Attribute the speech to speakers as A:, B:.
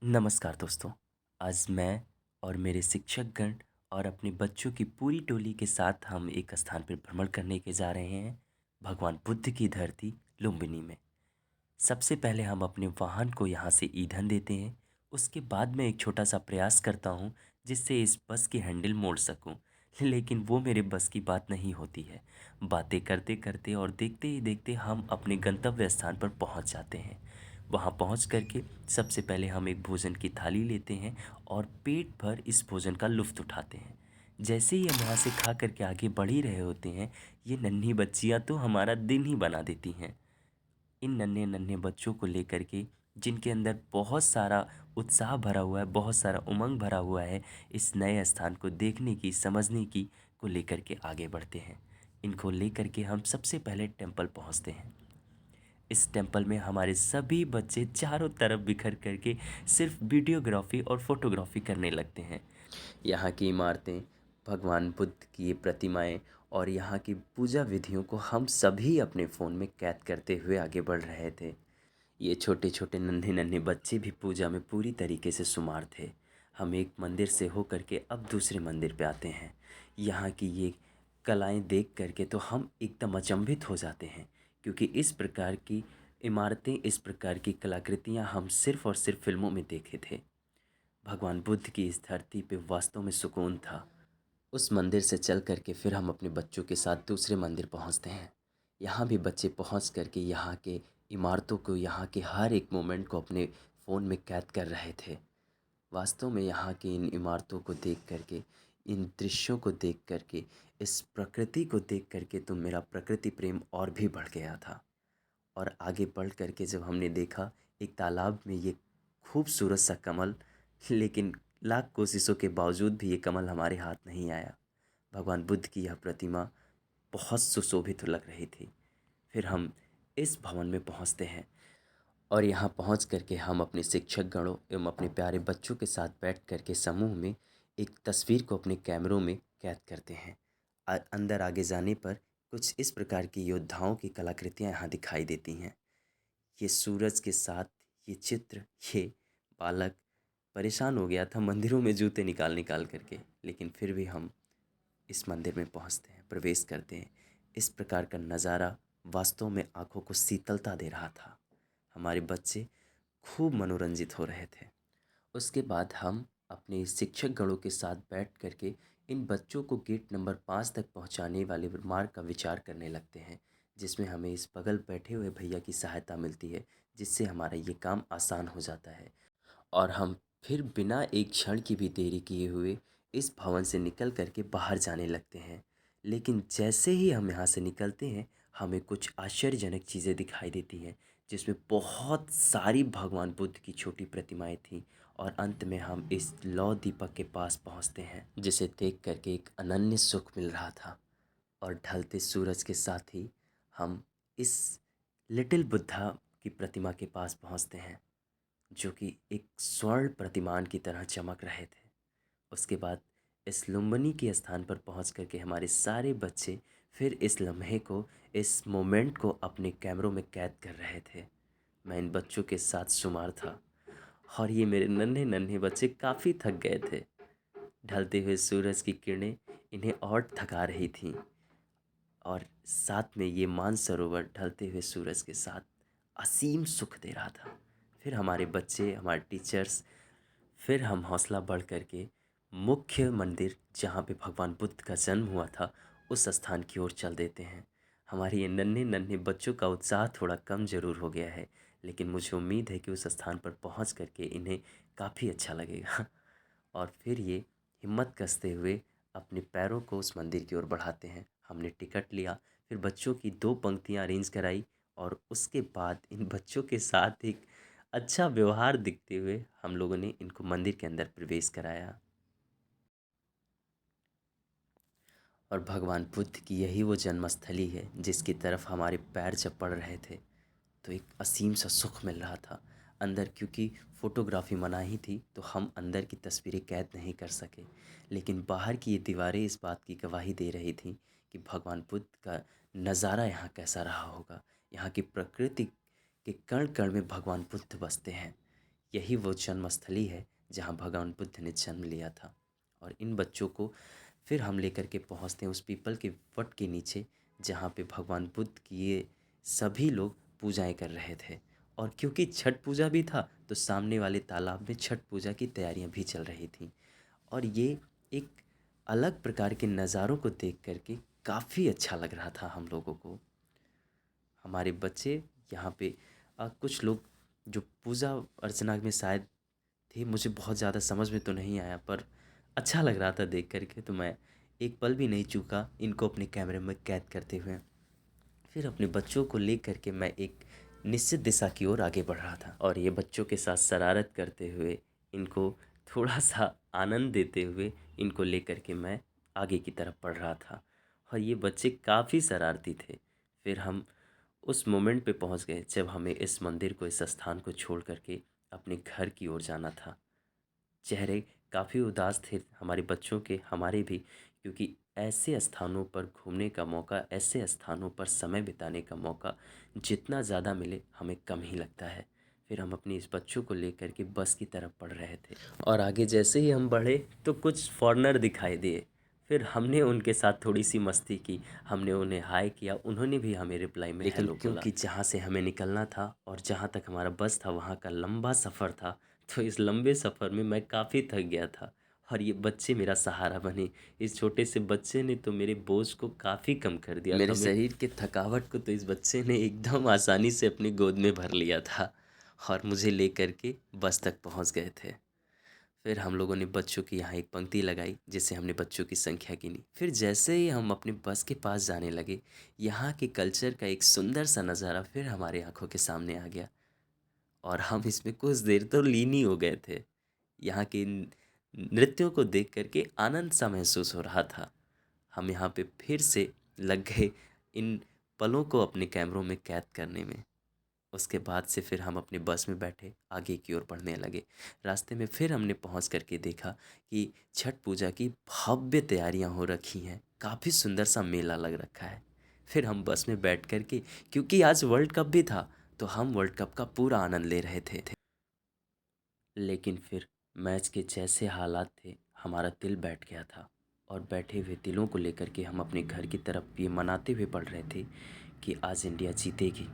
A: नमस्कार दोस्तों। आज मैं और मेरे शिक्षकगण और अपने बच्चों की पूरी टोली के साथ हम एक स्थान पर भ्रमण करने के जा रहे हैं, भगवान बुद्ध की धरती लुम्बिनी में। सबसे पहले हम अपने वाहन को यहाँ से ईंधन देते हैं। उसके बाद मैं एक छोटा सा प्रयास करता हूँ जिससे इस बस की हैंडल मोड़ सकूँ, लेकिन वो मेरे बस की बात नहीं होती है। बातें करते करते और देखते ही देखते हम अपने गंतव्य स्थान पर पहुँच जाते हैं। वहाँ पहुँच करके सबसे पहले हम एक भोजन की थाली लेते हैं और पेट भर इस भोजन का लुत्फ़ उठाते हैं। जैसे ही हम वहाँ से खा कर के आगे बढ़ ही रहे होते हैं, ये नन्ही बच्चियाँ तो हमारा दिन ही बना देती हैं। इन नन्हे-नन्हे बच्चों को लेकर के, जिनके अंदर बहुत सारा उत्साह भरा हुआ है, बहुत सारा उमंग भरा हुआ है, इस नए स्थान को देखने की, समझने की को लेकर के आगे बढ़ते हैं। इनको लेकर के हम सबसे पहले टेंपल पहुँचते हैं। इस टेंपल में हमारे सभी बच्चे चारों तरफ बिखर करके सिर्फ वीडियोग्राफी और फोटोग्राफी करने लगते हैं। यहाँ की इमारतें, भगवान बुद्ध की ये प्रतिमाएं और यहाँ की पूजा विधियों को हम सभी अपने फ़ोन में कैद करते हुए आगे बढ़ रहे थे। ये छोटे छोटे नन्हे नन्हे बच्चे भी पूजा में पूरी तरीके से शुमार थे। हम एक मंदिर से होकर के अब दूसरे मंदिर पे आते हैं। यहाँ की ये कलाएं देख करके तो हम एकदम अचंभित हो जाते हैं, क्योंकि इस प्रकार की इमारतें, इस प्रकार की कलाकृतियाँ हम सिर्फ़ और सिर्फ फिल्मों में देखे थे। भगवान बुद्ध की इस धरती पे वास्तव में सुकून था। उस मंदिर से चल कर के फिर हम अपने बच्चों के साथ दूसरे मंदिर पहुंचते हैं। यहाँ भी बच्चे पहुंच कर के यहाँ के इमारतों को, यहाँ के हर एक मोमेंट को अपने फ़ोन में कैद कर रहे थे। वास्तव में यहाँ की इन इमारतों को देख कर के, इन दृश्यों को देख कर के, इस प्रकृति को देख कर के तो मेरा प्रकृति प्रेम और भी बढ़ गया था। और आगे बढ़ कर के जब हमने देखा एक तालाब में ये खूबसूरत सा कमल, लेकिन लाख कोशिशों के बावजूद भी ये कमल हमारे हाथ नहीं आया। भगवान बुद्ध की यह प्रतिमा बहुत सुशोभित लग रही थी। फिर हम इस भवन में पहुंचते हैं और यहाँ पहुंच कर के हम अपने शिक्षक गणों एवं अपने प्यारे बच्चों के साथ बैठ कर के समूह में एक तस्वीर को अपने कैमरों में कैद करते हैं। अंदर आगे जाने पर कुछ इस प्रकार की योद्धाओं की कलाकृतियाँ यहाँ दिखाई देती हैं। ये सूरज के साथ ये चित्र, ये बालक परेशान हो गया था मंदिरों में जूते निकाल निकाल करके, लेकिन फिर भी हम इस मंदिर में पहुंचते हैं, प्रवेश करते हैं। इस प्रकार का नज़ारा वास्तव में आंखों को शीतलता दे रहा था। हमारे बच्चे खूब मनोरंजित हो रहे थे। उसके बाद हम अपने शिक्षक गणों के साथ बैठ कर के इन बच्चों को गेट नंबर 5 तक पहुंचाने वाले मार्ग का विचार करने लगते हैं, जिसमें हमें इस बगल बैठे हुए भैया की सहायता मिलती है, जिससे हमारा ये काम आसान हो जाता है। और हम फिर बिना एक क्षण की भी देरी किए हुए इस भवन से निकल कर के बाहर जाने लगते हैं। लेकिन जैसे ही हम यहाँ से निकलते हैं, हमें कुछ आश्चर्यजनक चीज़ें दिखाई देती हैं, जिसमें बहुत सारी भगवान बुद्ध की छोटी प्रतिमाएं थीं। और अंत में हम इस लौ दीपक के पास पहुँचते हैं, जिसे देख कर के एक अनन्य सुख मिल रहा था। और ढलते सूरज के साथ ही हम इस लिटिल बुद्धा की प्रतिमा के पास पहुँचते हैं, जो कि एक स्वर्ण प्रतिमान की तरह चमक रहे थे। उसके बाद इस लुम्बिनी के स्थान पर पहुंच करके हमारे सारे बच्चे फिर इस लम्हे को, इस मोमेंट को अपने कैमरों में कैद कर रहे थे। मैं इन बच्चों के साथ शुमार था और ये मेरे नन्हे नन्हे बच्चे काफ़ी थक गए थे। ढलते हुए सूरज की किरणें इन्हें और थका रही थीं, और साथ में ये मानसरोवर ढलते हुए सूरज के साथ असीम सुख दे रहा था। फिर हमारे बच्चे, हमारे टीचर्स, फिर हम हौसला बढ़ कर के मुख्य मंदिर, जहाँ पे भगवान बुद्ध का जन्म हुआ था, उस स्थान की ओर चल देते हैं। हमारे ये नन्हे नन्हे बच्चों का उत्साह थोड़ा कम ज़रूर हो गया है, लेकिन मुझे उम्मीद है कि उस स्थान पर पहुँच कर के इन्हें काफ़ी अच्छा लगेगा। और फिर ये हिम्मत कसते हुए अपने पैरों को उस मंदिर की ओर बढ़ाते हैं। हमने टिकट लिया, फिर बच्चों की 2 पंक्तियाँ अरेंज कराई और उसके बाद इन बच्चों के साथ एक अच्छा व्यवहार दिखते हुए हम लोगों ने इनको मंदिर के अंदर प्रवेश कराया। और भगवान बुद्ध की यही वो जन्मस्थली है जिसकी तरफ हमारे पैर जब पड़ रहे थे, तो एक असीम सा सुख मिल रहा था अंदर। क्योंकि फ़ोटोग्राफी मनाही थी तो हम अंदर की तस्वीरें कैद नहीं कर सके, लेकिन बाहर की ये दीवारें इस बात की गवाही दे रही थीं कि भगवान बुद्ध का नज़ारा यहाँ कैसा रहा होगा। यहाँ की प्रकृति के कण कण में भगवान बुद्ध बसते हैं। यही वो जन्मस्थली है जहाँ भगवान बुद्ध ने जन्म लिया था। और इन बच्चों को फिर हम लेकर के पहुँचते हैं उस पीपल के वट के नीचे, जहाँ पे भगवान बुद्ध की ये सभी लोग पूजाएं कर रहे थे। और क्योंकि छठ पूजा भी था तो सामने वाले तालाब में छठ पूजा की तैयारियां भी चल रही थी। और ये एक अलग प्रकार के नज़ारों को देख करके काफ़ी अच्छा लग रहा था हम लोगों को। हमारे बच्चे यहाँ पे कुछ लोग जो पूजा अर्चना में शायद थे, मुझे बहुत ज़्यादा समझ में तो नहीं आया, पर अच्छा लग रहा था देख करके, तो मैं एक पल भी नहीं चूका इनको अपने कैमरे में कैद करते हुए। फिर अपने बच्चों को ले करके मैं एक निश्चित दिशा की ओर आगे बढ़ रहा था, और ये बच्चों के साथ शरारत करते हुए, इनको थोड़ा सा आनंद देते हुए इनको ले करके मैं आगे की तरफ बढ़ रहा था। और ये बच्चे काफ़ी शरारती थे। फिर हम उस मोमेंट पे पहुंच गए जब हमें इस मंदिर को, इस स्थान को छोड़ करके अपने घर की ओर जाना था। चेहरे काफ़ी उदास थे हमारे बच्चों के, हमारे भी, क्योंकि ऐसे स्थानों पर घूमने का मौका, ऐसे स्थानों पर समय बिताने का मौका जितना ज़्यादा मिले हमें कम ही लगता है। फिर हम अपने इस बच्चों को लेकर के बस की तरफ बढ़ रहे थे, और आगे जैसे ही हम बढ़े तो कुछ फॉरेनर दिखाई दिए। फिर हमने उनके साथ थोड़ी सी मस्ती की, हमने उन्हें हाय किया, उन्होंने भी हमें रिप्लाई में लेकिन हेलो बोला। क्योंकि जहाँ से हमें निकलना था और जहाँ तक हमारा बस था वहाँ का लंबा सफ़र था, तो इस लंबे सफ़र में मैं काफ़ी थक गया था। और ये बच्चे मेरा सहारा बने। इस छोटे से बच्चे ने तो मेरे बोझ को काफ़ी कम कर दिया था। मेरे शरीर के थकावट को तो इस बच्चे ने एकदम आसानी से अपनी गोद में भर लिया था, और मुझे ले करके बस तक पहुंच गए थे। फिर हम लोगों ने बच्चों की यहाँ एक पंक्ति लगाई, जिससे हमने बच्चों की संख्या गिनी। फिर जैसे ही हम अपने बस के पास जाने लगे, यहाँ के कल्चर का एक सुंदर सा नज़ारा फिर हमारे आंखों के सामने आ गया, और हम इसमें कुछ देर तो लीन ही हो गए थे। यहाँ के नृत्यों को देख करके आनंद सा महसूस हो रहा था। हम यहाँ पे फिर से लग गए इन पलों को अपने कैमरों में कैद करने में। उसके बाद से फिर हम अपने बस में बैठे आगे की ओर बढ़ने लगे। रास्ते में फिर हमने पहुँच करके देखा कि छठ पूजा की भव्य तैयारियां हो रखी हैं, काफ़ी सुंदर सा मेला लग रखा है। फिर हम बस में बैठ करके, क्योंकि आज वर्ल्ड कप भी था, तो हम वर्ल्ड कप का पूरा आनंद ले रहे थे। लेकिन फिर मैच के जैसे हालात थे, हमारा दिल बैठ गया था, और बैठे हुए दिलों को लेकर के हम अपने घर की तरफ ये मनाते हुए बढ़ रहे थे कि आज इंडिया जीतेगी।